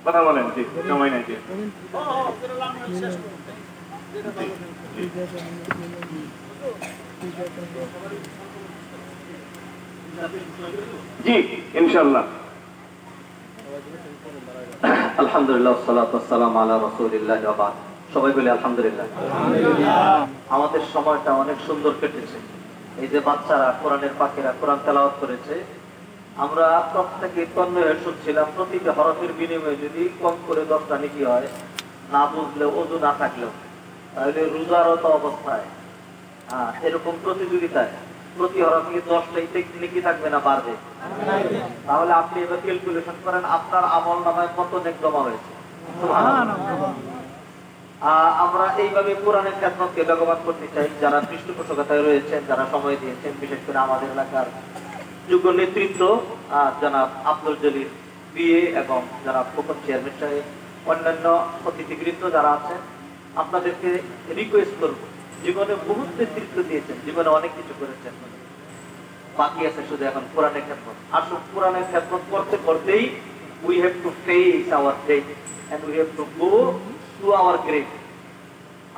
কথা বলেন, জি সময় নাই। জি ইনশাআল্লাহ। আলহামদুলিল্লাহ, সালাতু ওয়াসসালামু আলা রাসূলিল্লাহ ওয়া বাদ। সবাই বলি আলহামদুলিল্লাহ। আমাদের সময়টা অনেক সুন্দর কেটেছে। এই যে বাচ্চারা কোরআনের পাখিরা কোরআন তেলাওয়াত করেছে, আমরা প্রত্যেকে তন্ময় হয়ে শুনছিলাম। প্রতিটি হরফের বিনিময়ে যদি কম করে 10টা নেকি হয়, না বুঝলেও ওযু না থাকলেও, তাহলে রোজারত অবস্থায় এরকম প্রতিযোগিতায় প্রতি হরফে 10টাই নেকি থাকবে না বাড়বে? তাহলে আপনি এবার ক্যালকুলেশন করেন আপনার আমল নামায় কত নেক জমা হয়েছে। আমরা এইভাবে কোরআনের খেদমতকে বেগবান করতে চাই। যারা পৃষ্ঠপোষকতায় রয়েছেন, যারা সময় দিয়েছেন, বিশেষ করে আমাদের এলাকার যোগ্য নেতৃত্ব জনাব আব্দুল জলিল বিএ এবং জনাব খোকন চেয়ারম্যান সাহেব, অন্যান্য অতিথিবৃন্দ যারা আছেন, আপনাদেরকে রিকোয়েস্ট করব, জীবনে বহুত নেতৃত্ব দিয়েছেন, জীবনে অনেক কিছু করেছেন, বাকি আছে শুধু এখন কোরআনের খেদমত। আসুন কোরআনের খেদমত করতে করতেই we have to face our death and we have to go to our grave.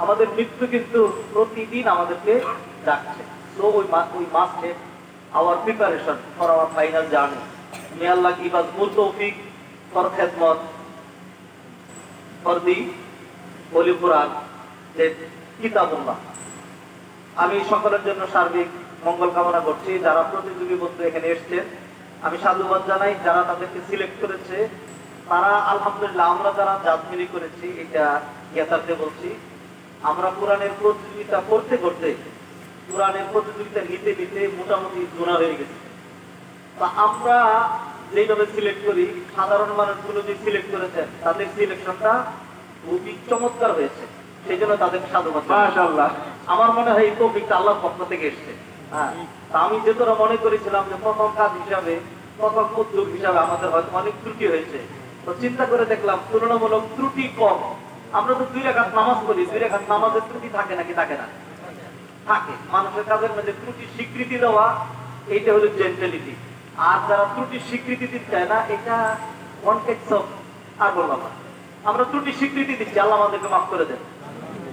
আমাদের মৃত্যু কিন্তু প্রতিদিন আমাদেরকে ডাকছে। So we must have our preparation for our final journey. May Allah give us more tawfiq for khidmat for the Holy Quran, the Kitabullah. আমি সকলের জন্য সার্বিক মঙ্গল কামনা করছি। যারা প্রতিযোগী বন্ধু এখানে এসেছেন, আমি সাধুবাদ জানাই। যারা তাদেরকে সিলেক্ট করেছে তারা আলহামদুলিল্লাহ, আমরা যারা জাজমিরি করেছি, এটা ইয়াতাতে বলছি, আমরা কোরআনের প্রতিযোগিতা করতে করতে, কোরআনের প্রতিযোগিতা নিতে নিতে মোটামুটি জোনা হয়ে গেছে। তা আমরা যেভাবে সিলেক্ট করি, সাধারণ মানুষগুলো যে সিলেক্ট করেছেন তাদের সিলেকশনটা খুবই চমৎকার হয়েছে, সেই জন্য তাদেরকে সাধুবাদ। মাশাআল্লাহ, আমার মনে হয় এই তৌফিকটা আল্লাহর পক্ষ থেকে এসেছে। আমি যেটা মনে করেছিলাম যে প্রথম কাজ হিসাবে, প্রথম উদ্যোগ হিসাবে আমাদের হয়তো অনেক ত্রুটি হয়েছে, তো চিন্তা করে দেখলাম তুলনামূলক ত্রুটি কম। আমরা তো 2 রাকাত নামাজ পড়ি, 2 রাকাত নামাজের ত্রুটি থাকে নাকি থাকে না? থাকে। মানুষের কাজের মধ্যে ত্রুটি স্বীকৃতি দেওয়া, এইটা হলো জেন্টালিটি। আর যারা ত্রুটি স্বীকৃতি দিতে চায় না, এটা কনটেক্সট অফ আর বললাম না। আমরা ত্রুটি স্বীকৃতি দিচ্ছি, আল্লাহ আমাদেরকে মাফ করে দেন।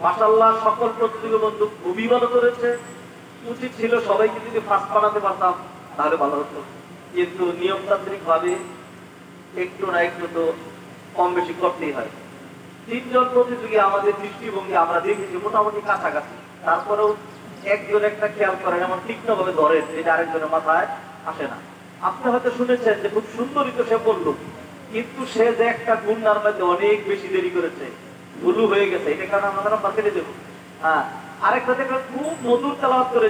মাশাআল্লাহ, সকল প্রতিযোগী বন্ধু খুবই ভালো করেছে। উচিত ছিল সবাইকে যদি ফার্স্ট বানাতে পারতাম তাহলে ভালো হতো, কিন্তু নিয়মতান্ত্রিক ভাবে একটু না একটু তো কম বেশি করতেই হয়। 3 জন প্রতিযোগী আমাদের দৃষ্টিভঙ্গি আমরা দেখেছি মোটামুটি কাছাকাছি, তারপরেও একজন একটা খেয়াল করেন, এমন তীক্ষ্ণ ভাবে ধরেন যেটা আরেকজনের মাথায় আসে না। আপনি হয়তো শুনেছেন যে খুব সুন্দরই তো সে বলল, কিন্তু সে যে একটা গুণার মধ্যে অনেক বেশি দেরি করেছে, ভুলু হয়ে গেছে, এটা কারণে আমরা নাম্বার কেটে দেবো। আরেকটা দেখে খুব মধুর তেলাওয়াত করে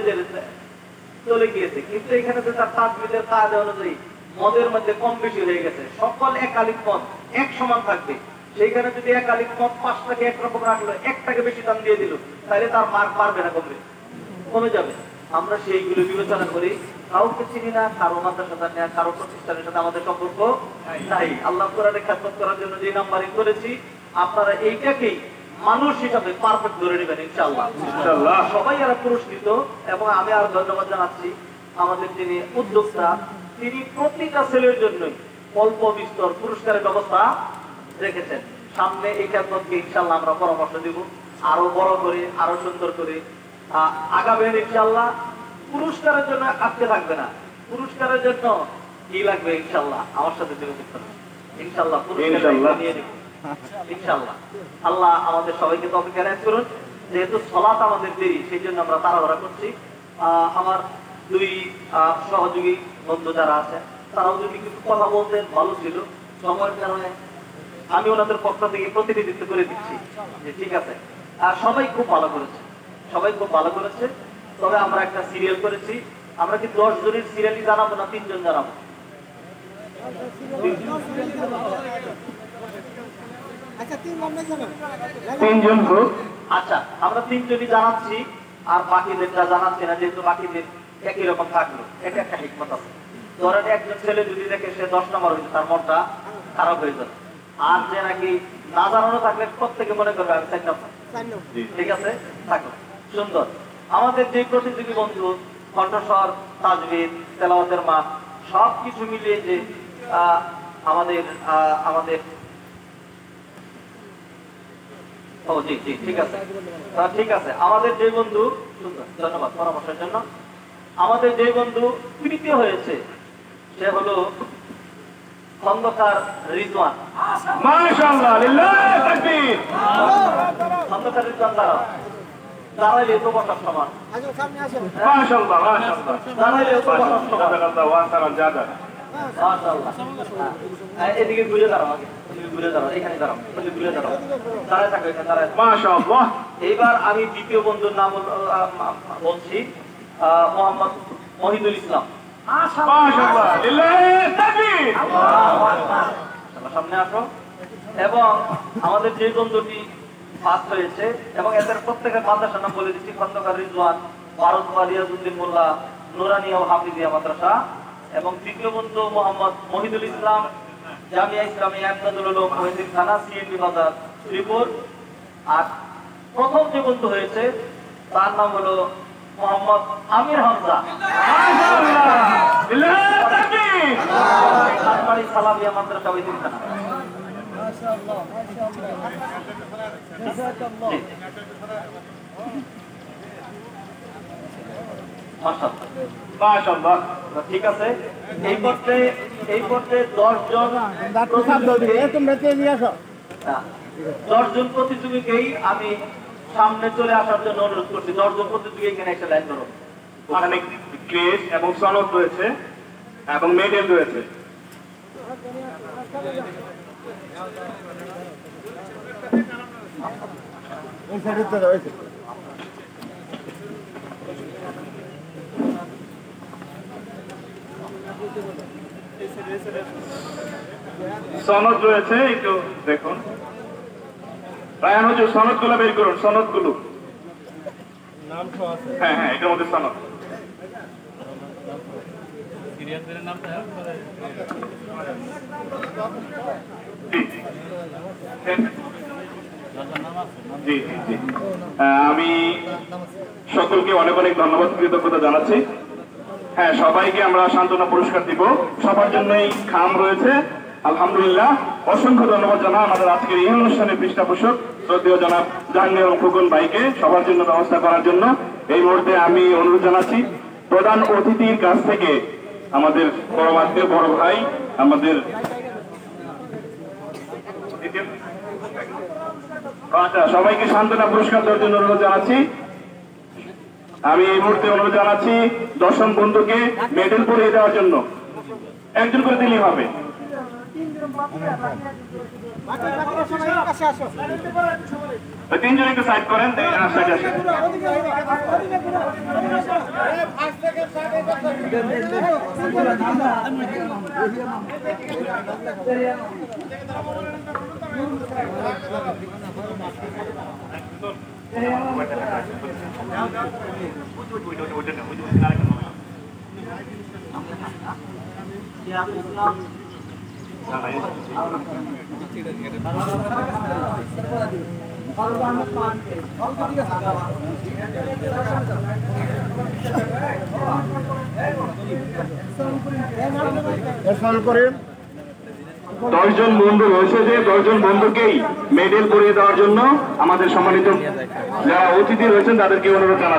চলে গিয়েছে, কিন্তু এখানে যে তার তাজবিদের কায়দা অনুযায়ী মদের মধ্যে কম বেশি হয়ে গেছে। সকল একালিক মদ এক সমান থাকবে, সেইখানে যদি একালিক মদ 5টাকে একরকম রাখলো, একটাকে বেশি দাম দিয়ে দিল, তাহলে তার মার্ক পারবে না, কমে যাবে। আমরা সেইগুলো বিবেচনা করি, কাউকে চিনি না, কারো মাথার সাথে নেই, কারো প্রতিষ্ঠানের সাথে আমাদের সম্পর্ক নাই। আল্লাহ কোরআনে খেদমত করার জন্য যে নাম্বারিং করেছি, আপনারা এইটাকেই মানুষ হিসাবে পারফেক্ট ধরে নেবেন ইনশাআল্লাহ। ইনশাআল্লাহ সবাই এরা পুরস্কৃত। এবং আমি আর ধন্যবাদ জানাচ্ছি আমাদের যিনি উদ্যোক্তা, তিনি প্রতিটা ছেলের জন্যই অল্প বিস্তর পুরস্কারের ব্যবস্থা রেখেছেন। সামনে এই খেদমতকে ইনশাআল্লাহ আমরা পরামর্শ দিব, আরো বড় করে, আরো সুন্দর করে আগাবেন ইনশাআল্লাহ। পুরস্কারের জন্য আটকে থাকবে না, পুরস্কারের জন্য কি লাগবে ইনশাআল্লাহ আমার সাথে যোগাযোগ করবেন, ইনশাআল্লাহ পুরস্কার নিয়ে নেব ইনশাআল্লাহ। আল্লাহ আমাদের সবাইকে তৌফিক এনায়েত করুন। যেহেতু সালাত আমাদের দেরি, সেই জন্য আমরা তাড়াহুড়া করছি। আমার 2 সহযোগী বন্ধু যারা আছে, তারাও যদি কিছু কথা বলতেন ভালো ছিল। সময়ের কারণে আমি ওনাদের পক্ষ থেকে প্রতিনিধিত্ব করে দিচ্ছি যে ঠিক আছে। আর সবাই খুব ভালো করেছে, সবাই খুব ভালো করেছে। তবে আমরা একটা সিরিয়াল করেছি, আমরা কি 10 জনের সিরিয়ালই জানাবো না 3 জন জানাবো? আচ্ছা, আমরা 3 জনই জানাচ্ছি, আর বাকিদেরটা জানাচ্ছি না, যেহেতু বাকিদের একই রকম থাকলো। এটা একটা হিকমত আছে। ধরেন একজন ছেলে যদি দেখে সে 10 নম্বর হয়েছে, তার মনটা খারাপ হয়ে যাবে। আর যে নাকি না জানানো থাকলে প্রত্যেকে মনে করবে আমি 4 নম্বর। ঠিক আছে, থাকলো সুন্দর। আমাদের যে প্রতিযোগী বন্ধু কণ্ঠস্বর, তাজবিদ, তেলাওয়াতের মাপ সবকিছু মিলিয়ে যে আমাদের আমাদের ও জি জি ঠিক আছে, ঠিক আছে। আমাদের যে বন্ধু, ধন্যবাদ পরামর্শের জন্য। আমাদের যে বন্ধু তৃতীয় হয়েছে সে হলো খন্দকার রিজওয়ান। মাশাআল্লাহ, লিল্লাহি তাকবীর। খন্দকার রিজওয়ান দাঁড়াইলে তো বসার সমান। মাশাআল্লাহ, মাশাআল্লাহ। দাঁড়াইলে তো বসার সমান। জাযাকাল্লাহু ওয়া সারান জাযা। মাশাআল্লাহ। এদিকে ঘুরে দাঁড়াও, আগে এদিকে ঘুরে দাঁড়াও, এখানে দাঁড়াও, এদিকে ঘুরে দাঁড়াও, দাঁড়ায় থাকো, এখানে দাঁড়ায় থাকো। মাশাআল্লাহ। এইবার আমি দ্বিতীয় বন্ধুর নাম বলছি, মোহাম্মদ মহিদুল ইসলাম। মাশাআল্লাহ, লিল্লাহি তাকবীর। সামনে আসো। এবং আমাদের যে বন্ধুটি ফার্স্ট হয়েছে, এবং এদের প্রত্যেকের মাদ্রাসার নাম বলে দিচ্ছি, খন্দকার রিজওয়ান, ভারত রিয়াজউদ্দিন মোল্লা, নুরানিয়া ও হাফিজিয়া মাদ্রাসা। এবং তৃতীয় বন্ধু মোহাম্মদ মহিদুল ইসলাম, জামিয়া ইসলামিয়া ইমদাদুল উলুম মহিউদ্দিন থানা, সিএনবি বাজার, শ্রীপুর। আর প্রথম যে বন্ধু হয়েছে তার নাম হলো মোহাম্মদ আমির হামজা, মাশাআল্লাহ, লিল্লাহি তাকবীর। খানবাড়ি সালামিয়া মাদ্রাসা, মহিউদ্দিন থানা। জি। মাশাআল্লাহ। মাশাআল্লাহ। ঠিক আছে। এই পর্যায়ে 10 জন প্রতিযোগীকেই আমি সামনে চলে আসার জন্য অনুরোধ করছি। 10 জন প্রতিযোগী এখানে একটা লাইন ধরো। ওখানে ক্রেস এবং সনদ রয়েছে এবং মেডেল রয়েছে। সনদ রয়েছে, একটু দেখুন। রায়ান হুজুর সনদ গুলো বের করুন, সনদ গুলো। হ্যাঁ হ্যাঁ, এটার মধ্যে সনদ। জি জি জি। আমি সকলকে অনেক অনেক ধন্যবাদ, কৃতজ্ঞতা জানাচ্ছি। হ্যাঁ, সবাইকে আমরা সান্ত্বনা পুরস্কার দিব, সবার জন্যই খাম রয়েছে। আলহামদুলিল্লাহ, অসংখ্য ধন্যবাদ জানাই আমাদের আজকের এই অনুষ্ঠানের পৃষ্ঠপোষক শ্রদ্ধেয় জনাব জাহাঙ্গীর এবং ফুকন ভাইকে সবার জন্য ব্যবস্থা করার জন্য। এই মুহূর্তে আমি অনুরোধ জানাচ্ছি প্রধান অতিথির কাছ থেকে আমাদের পরমাত্মীয় বড় ভাই, আমাদের সবাইকে সান্ত্বনা পুরস্কার দেওয়ার জন্য অনুরোধ জানাচ্ছি। আমি এই মুহূর্তে অনুরোধ জানাচ্ছি 10জন বন্ধুকে মেডেল পরিয়ে দেওয়ার জন্য। একজন করে দিলেই হবে। তিনজন একটু সাইড করেন, সাইড আসেন। দশজন বন্ধু রয়েছে, যে 10জন বন্ধুকেই মেডেল পরিয়ে দেওয়ার জন্য আমাদের সম্মানিত যারা অতিথি রয়েছেন তাদেরকে অনুরোধ জানাচ্ছি।